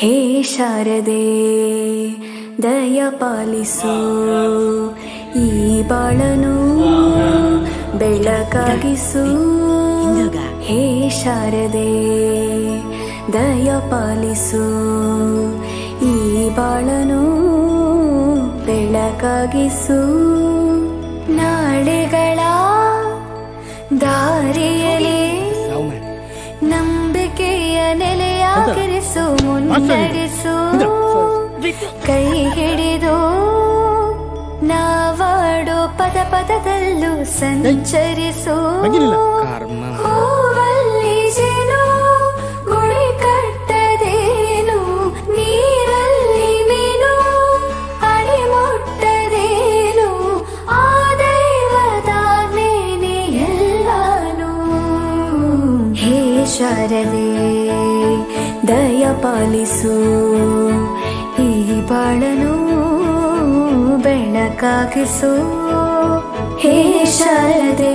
ಹೇ ಶಾರದೆ ದಯ ಪಾಲಿಸು, ಈ ಬಾಳನು ಬೆಳಕಾಗಿಸು. ಹೇ ಶಾರದೆ ದಯ ಪಾಲಿಸು, ಈ ಬಾಳನು ಬೆಳಕಾಗಿಸು. ನಾಳೆಗಳ ದಾರಿಯಲ್ಲಿ ನಂಬಿಕೆಯ ನೆಲೆಯಾಗಿರಿಸು, ಮುನ್ನಡೆಸು. ಕೈ ಹಿಡಿದು ನಾವಾಡೋ ಪದ ಪದದಲ್ಲೂ ಸಂಚರಿಸು. ಹೂವಲ್ಲಿ ಜೇನು ಗುಳಿ ಕಟ್ಟದೇನು, ನೀರಲ್ಲಿ ಮೀನು ಅಡಿ ಮುಟ್ಟದೇನು, ಆ ದೈವದಾಜ್ಞೆನೇ ಎಲ್ಲಾನು. ಹೇ ಶಾರದೆ ದಯ ಪಾಲಿಸು, ಈ ಬಾಳನು ಬೆಳಕಾಗಿಸು. ಹೇ ಶಾರದೆ.